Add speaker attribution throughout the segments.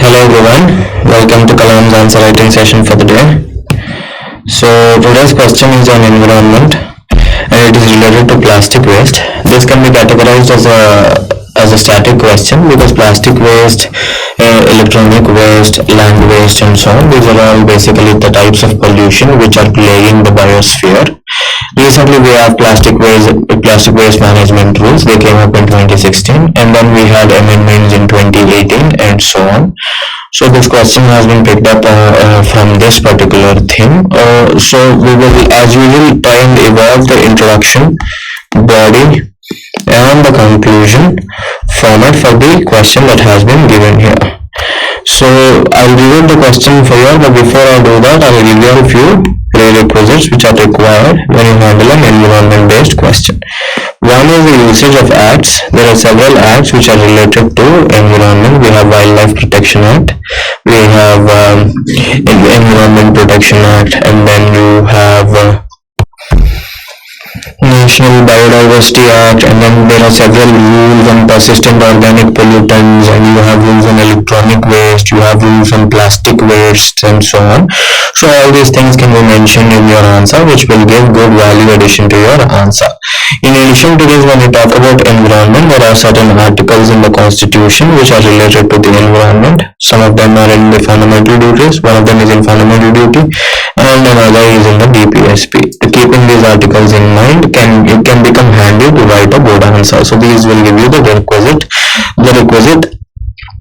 Speaker 1: Hello everyone, welcome to Kalam's answer writing session for the day. So today's question is on environment and it is related to plastic waste. This can be categorized as a static question because plastic waste, electronic waste, land waste and so on, these are all basically the types of pollution which are plaguing the biosphere. Recently we have plastic waste management rules. They came up in 2016 and then we had amendments in 2018 and so on. So this question has been picked up from this particular theme. So we will, as usual, try and evolve the introduction, body, and the conclusion format for the question that has been given here. So I'll read the question for you, but before I do that, I will give you a few prerequisites which are required when you handle an environment-based question. One is the usage of acts. There are several acts which are related to environment. We have Wildlife Protection Act, we have Environment Protection Act, and then you have National Biodiversity Act, and then there are several rules on persistent organic pollutants, and you have rules on electronic waste, you have rules on plastic waste, and so on. So all these things can be mentioned in your answer, which will give good value addition to your answer. In addition to this, when we talk about environment, there are certain articles in the Constitution which are related to the environment. Some of them are in the fundamental duties, one of them is in fundamental duty, and another is in the BPSP. Keeping these articles in mind, it can become handy to write a board answer. So these will give you the requisite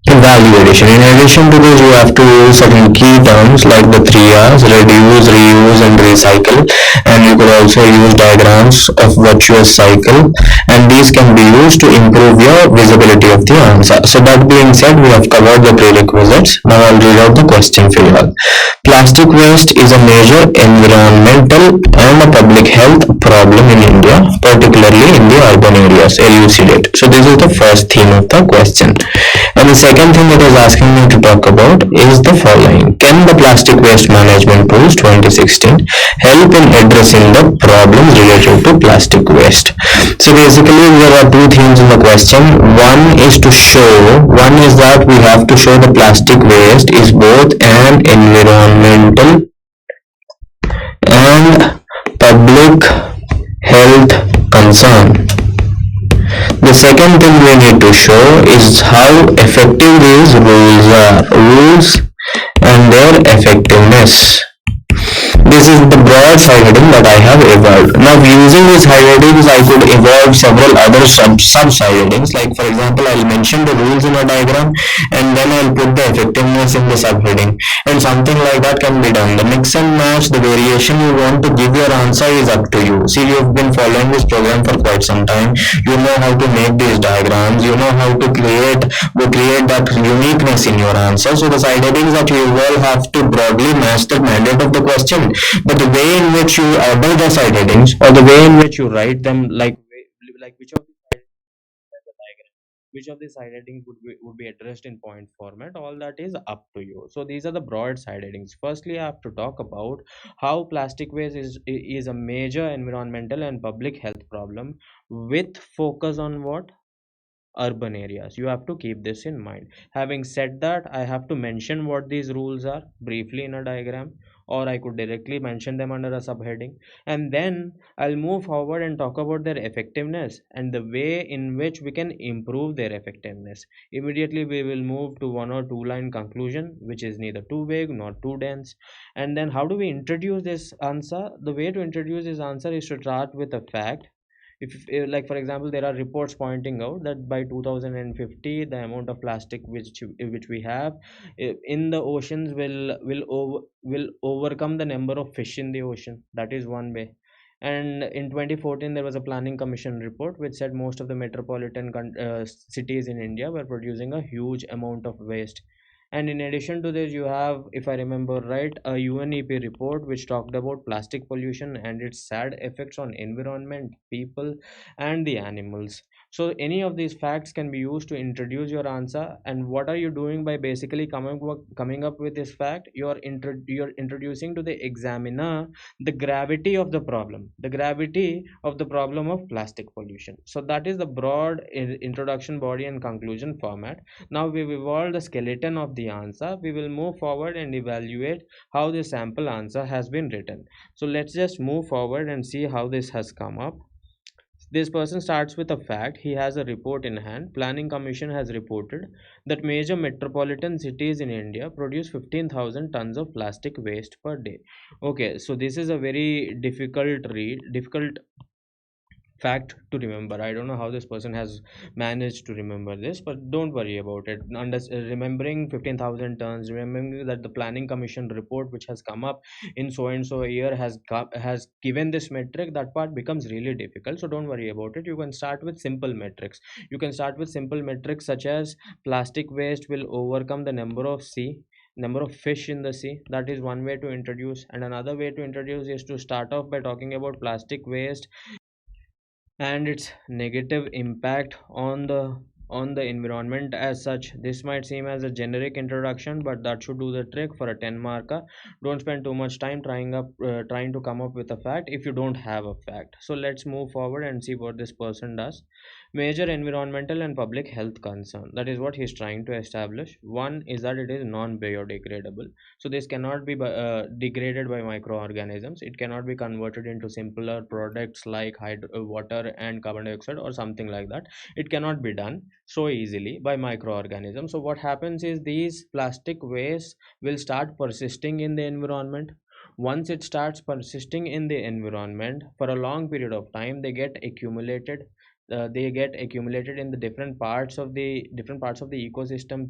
Speaker 1: value addition. In addition to this, you have to use certain key terms like the 3 R's: reduce, reuse, and recycle. And you could also use diagrams of virtuous cycle, and these can be used to improve your visibility of the answer. So that being said, we have covered the prerequisites. Now I'll read out the question for you all. Plastic waste is a major environmental and a public health problem in India, particularly in the urban areas. Elucidate. So this is the first theme of the question. And the second thing that is asking me to talk about is the following. Can the Plastic Waste Management Rules 2016 help in addressing the problems related to plastic waste? So basically there are two themes in the question. One is that we have to show the plastic waste is both an environmental and public health concern. The second thing we need to show is how effective these rules and their effectiveness. This is the broad side-heading that I have evolved. Now using these side-headings, I could evolve several other sub-side-headings. Like for example, I'll mention the rules in a diagram and then I'll put the effectiveness in the subheading. And something like that can be done. The mix and match, the variation you want to give your answer is up to you. See, you've been following this program for quite some time. You know how to make these diagrams. You know how to create that uniqueness in your answer. So the side-headings that you will have to broadly match the mandate of the question. But the way in which you order the side headings or the way in which you write them, like which of the diagram, which of the side headings would be addressed in point format, all that is up to you. So these are the broad side headings. Firstly, I have to talk about how plastic waste is a major environmental and public health problem with focus on what? Urban areas. You have to keep this in mind. Having said that, I have to mention what these rules are briefly in a diagram, or I could directly mention them under a subheading, and then I'll move forward and talk about their effectiveness and the way in which we can improve their effectiveness. Immediately we will move to one or two line conclusion, which is neither too vague nor too dense. And then how do we introduce this answer? The way to introduce this answer is to start with a fact. If like for example, there are reports pointing out that by 2050 the amount of plastic which we have in the oceans will overcome the number of fish in the ocean. That is one way. And in 2014 there was a planning commission report which said most of the metropolitan cities in India were producing a huge amount of waste. And in addition to this, you have, if I remember right, a UNEP report which talked about plastic pollution and its sad effects on environment, people, and the animals.
Speaker 2: So any of these facts can be used to introduce your answer. And what are you doing by basically coming up with this fact? You're introducing to the examiner the gravity of the problem, of plastic pollution. So that is the broad introduction, body and conclusion format. Now we've evolved the skeleton of the answer. We will move forward and evaluate how the sample answer has been written. So let's just move forward and see how this has come up. This person starts with a fact. He has a report in hand. Planning Commission has reported that major metropolitan cities in India produce 15,000 tons of plastic waste per day. Okay, so this is a very difficult fact to remember. I don't know how this person has managed to remember this, but don't worry about it. Remembering 15,000 tons, remembering that the planning commission report which has come up in so and so a year has given this metric, that part becomes really difficult. So don't worry about it. You can start with simple metrics. You can start with simple metrics such as plastic waste will overcome the number of fish in the sea. That is one way to introduce. And another way to introduce is to start off by talking about plastic waste and its negative impact on the environment as such. This might seem as a generic introduction, but that should do the trick for a 10 marker. Don't spend too much time trying to come up with a fact if you don't have a fact. So let's move forward and see what this person does. Major environmental and public health concern, that is what he's trying to establish. One is that it is non-biodegradable. So this cannot be degraded by microorganisms. It cannot be converted into simpler products like water and carbon dioxide or something like that. It cannot be done so easily by microorganisms. So what happens is these plastic waste will start persisting in the environment. Once it starts persisting in the environment for a long period of time, they get accumulated in the different parts of the ecosystem.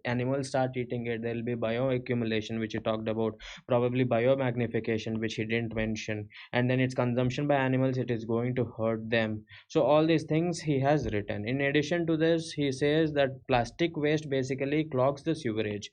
Speaker 2: Animals start eating it. There will be bioaccumulation, which he talked about, probably biomagnification, which he didn't mention, and then its consumption by animals, it is going to hurt them. So all these things he has written. In addition to this, he says that plastic waste basically clogs the sewerage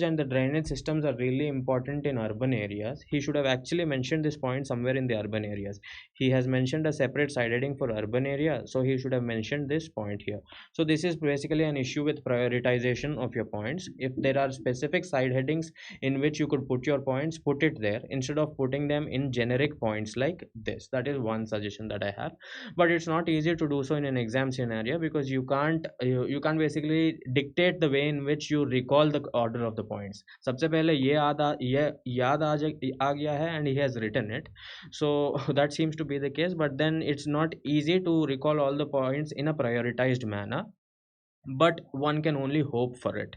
Speaker 2: and the drainage systems are really important in urban areas. He should have actually mentioned this point somewhere in the urban areas. He has mentioned a separate side heading for urban area, so he should have mentioned this point here. So this is basically an issue with prioritization of your points. If there are specific side headings in which you could put your points, put it there instead of putting them in generic points like this. That is one suggestion that I have. But it's not easy to do so in an exam scenario, because you can't basically dictate the way in which you recall the order of the points. सबसे पहले ये याद आ गया है and he has written it. So that seems to be the case, but then it's not easy to recall all the points in a prioritized manner, but one can only hope for it.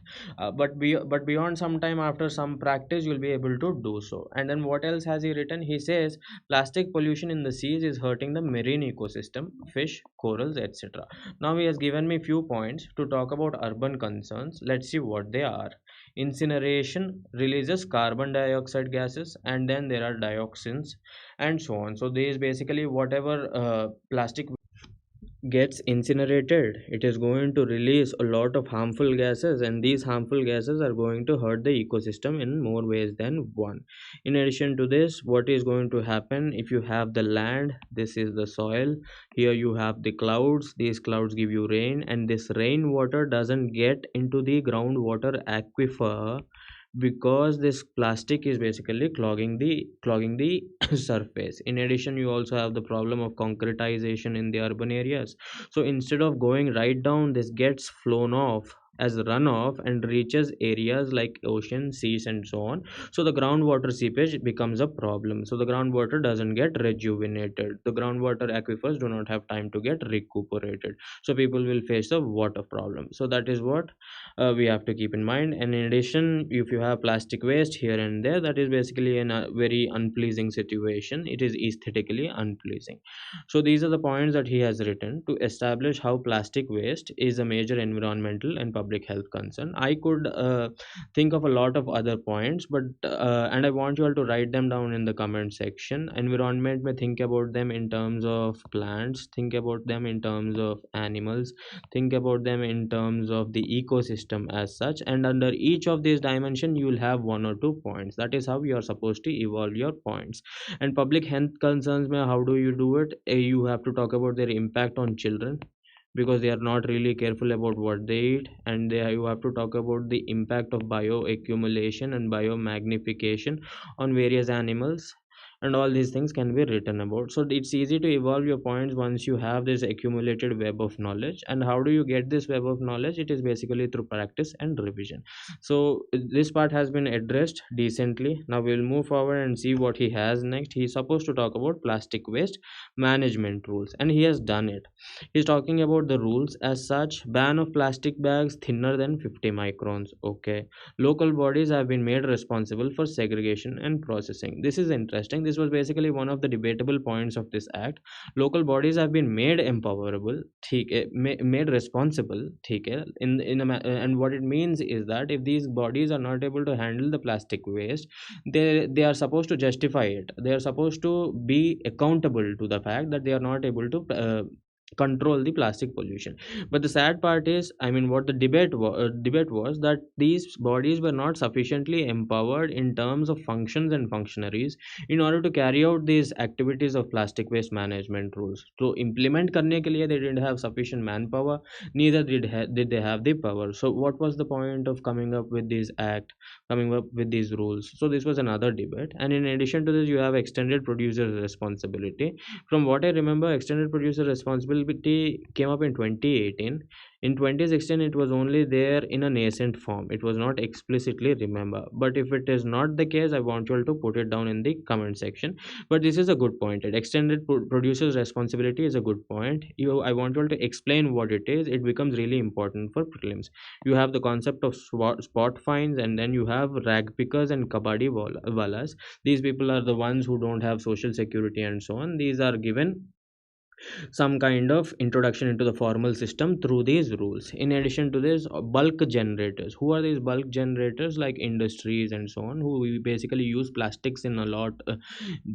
Speaker 2: But beyond some time, after some practice, you'll be able to do so. And then what else has he written? He says plastic pollution in the seas is hurting the marine ecosystem, fish, corals, etc. Now he has given me few points to talk about urban concerns. Let's see what they are. Incineration releases carbon dioxide gases, and then there are dioxins and so on. So these basically whatever plastic gets incinerated, it is going to release a lot of harmful gases, and these harmful gases are going to hurt the ecosystem in more ways than one. In addition to this, what is going to happen? If you have the land, this is the soil, here you have the clouds, these clouds give you rain, and this rainwater doesn't get into the groundwater aquifer, because this plastic is basically clogging the surface. In addition, you also have the problem of concretization in the urban areas. So instead of going right down, this gets flown off as runoff and reaches areas like ocean, seas, and so on. So the groundwater seepage becomes a problem. So the groundwater doesn't get rejuvenated. The groundwater aquifers do not have time to get recuperated. So people will face a water problem. So that is what we have to keep in mind. And in addition, if you have plastic waste here and there, that is basically a very unpleasing situation. It is aesthetically unpleasing. So these are the points that he has written to establish how plastic waste is a major environmental and public health concern. I could think of a lot of other points, but and I want you all to write them down in the comment section. Environment, may think about them in terms of plants, think about them in terms of animals, think about them in terms of the ecosystem as such, and under each of these dimension you will have one or two points. That is how you are supposed to evolve your points. And public health concerns, how do you do it? You have to talk about their impact on children, because they are not really careful about what they eat. And you have to talk about the impact of bioaccumulation and biomagnification on various animals, and all these things can be written about. So it's easy to evolve your points once you have this accumulated web of knowledge. And how do you get this web of knowledge? It is basically through practice and revision. So this part has been addressed decently. Now we'll move forward and see what he has next. He's supposed to talk about plastic waste management rules, and he has done it. He's talking about the rules as such. Ban of plastic bags thinner than 50 microns. Okay. Local bodies have been made responsible for segregation and processing. This is interesting. This was basically one of the debatable points of this act. Local bodies have been made empowerable, ठीक है, made responsible, ठीक है, and what it means is that if these bodies are not able to handle the plastic waste, they are supposed to justify it. They are supposed to be accountable to the fact that they are not able to control the plastic pollution. But the sad part is, I mean, what the debate was that these bodies were not sufficiently empowered in terms of functions and functionaries in order to carry out these activities of plastic waste management rules. So implement karne ke liye they didn't have sufficient manpower, neither did they have the power. So what was the point of coming up with this act, coming up with these rules? So this was another debate. And in addition to this, you have extended producer responsibility. From what I remember, extended producer responsibility came up in 2018. In 2016, it was only there in a nascent form. It was not explicitly remember. But if it is not the case, I want you all to put it down in the comment section. But this is a good point. Extended producer's responsibility is a good point. I want you all to explain what it is. It becomes really important for prelims. You have the concept of spot fines, and then you have rag pickers and kabaddi wallas. These people are the ones who don't have social security and so on. These are given some kind of introduction into the formal system through these rules. In addition to this, bulk generators. Who are these bulk generators? Like industries and so on, who we basically use plastics in a lot,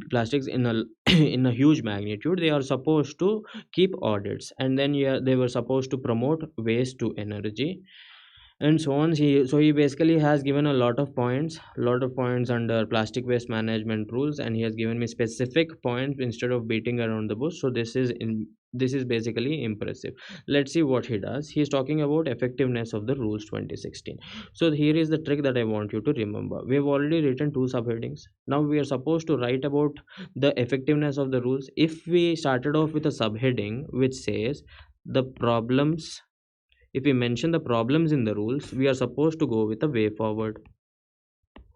Speaker 2: plastics in a in a huge magnitude. They are supposed to keep audits, and then yeah, they were supposed to promote waste to energy and so on. He basically has given a lot of points under plastic waste management rules, and he has given me specific points instead of beating around the bush. So this is basically impressive. Let's see what he does. He's talking about effectiveness of the rules 2016. So here is the trick that I want you to remember. We have already written two subheadings. Now we are supposed to write about the effectiveness of the rules. If we started off with a subheading which says the problems, if we mention the problems in the rules, we are supposed to go with a way forward.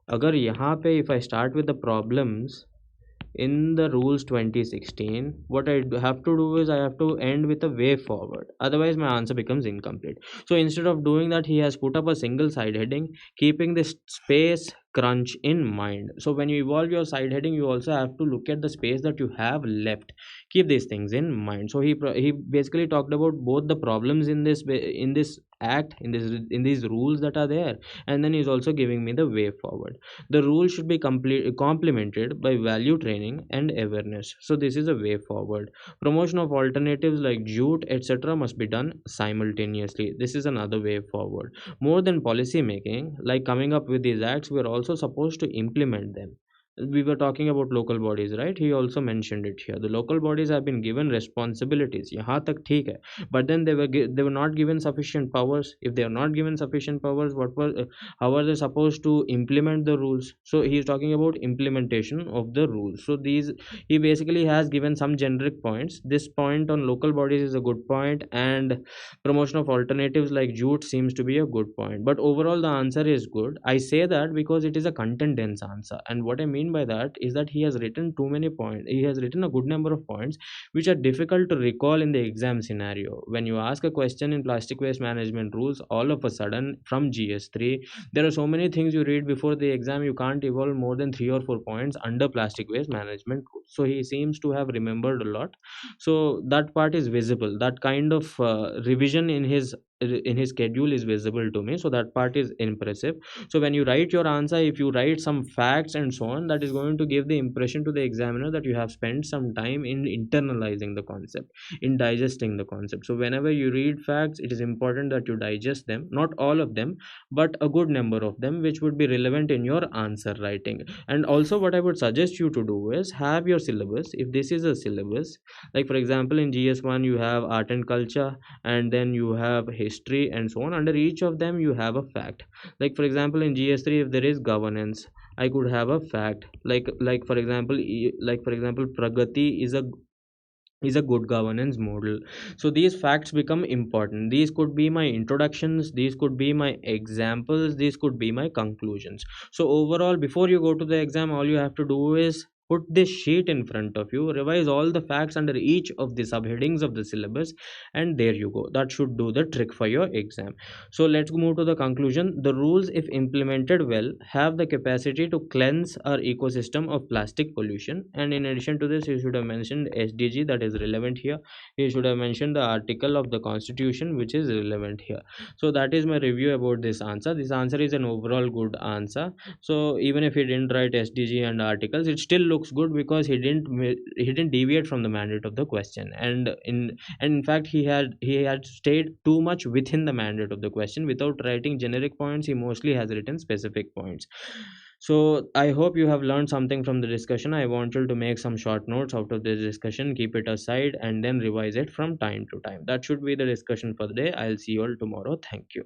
Speaker 2: अगर यहाँ पे if I start with the problems in the rules 2016, what I have to do is I have to end with a way forward, otherwise my answer becomes incomplete. So instead of doing that, he has put up a single side heading, keeping this space crunch in mind. So when you evolve your side heading, you also have to look at the space that you have left. Keep these things in mind. So he basically talked about both the problems in this act, in these rules that are there, and then he's also giving me the way forward. The rule should be complemented by value training and awareness. So this is a way forward. Promotion of alternatives like jute etc must be done simultaneously. This is another way forward. More than policy making, like coming up with these acts, we are also supposed to implement them. We were talking about local bodies, right? He also mentioned it here. The local bodies have been given responsibilities, yahan tak theek hai, but then they were not given sufficient powers. If they are not given sufficient powers, how are they supposed to implement the rules? So he is talking about implementation of the rules. So these, he basically has given some generic points. This point on local bodies is a good point, and promotion of alternatives like jute seems to be a good point. But overall the answer is good. I say that because it is a content dense answer, and what I mean by that is that he has written too many points. He has written a good number of points which are difficult to recall in the exam scenario. When you ask a question in plastic waste management rules, all of a sudden from GS3, there are so many things you read before the exam, you can't evolve more than 3 or 4 points under plastic waste management rules. So he seems to have remembered a lot. So that part is visible. That kind of revision in his schedule is visible to me. So that part is impressive. So when you write your answer, if you write some facts and so on, that is going to give the impression to the examiner that you have spent some time in internalizing the concept, in digesting the concept. So whenever you read facts, it is important that you digest them, not all of them, but a good number of them, which would be relevant in your answer writing. And also what I would suggest you to do is have your syllabus, if this is a syllabus, like for example in GS1 you have art and culture, and then you have history and so on. Under each of them you have a fact. Like for example in GS3, if there is governance, I could have a fact like for example pragati is a good governance model. So these facts become important. These could be my introductions, these could be my examples, these could be my conclusions. So overall, before you go to the exam, all you have to do is put this sheet in front of you, revise all the facts under each of the subheadings of the syllabus, and there you go. That should do the trick for your exam. So let's move to the conclusion. The rules, if implemented well, have the capacity to cleanse our ecosystem of plastic pollution. And in addition to this, you should have mentioned SDG, that is relevant here. You should have mentioned the article of the constitution, which is relevant here. So that is my review about this answer. This answer is an overall good answer. So even if he didn't write SDG and articles, it still looks good because he didn't deviate from the mandate of the question. And in fact he had stayed too much within the mandate of the question. Without writing generic points, he mostly has written specific points. So I hope you have learned something from the discussion. I want you to make some short notes out of this discussion, keep it aside, and then revise it from time to time. That should be the discussion for the day. I'll see you all tomorrow. Thank you.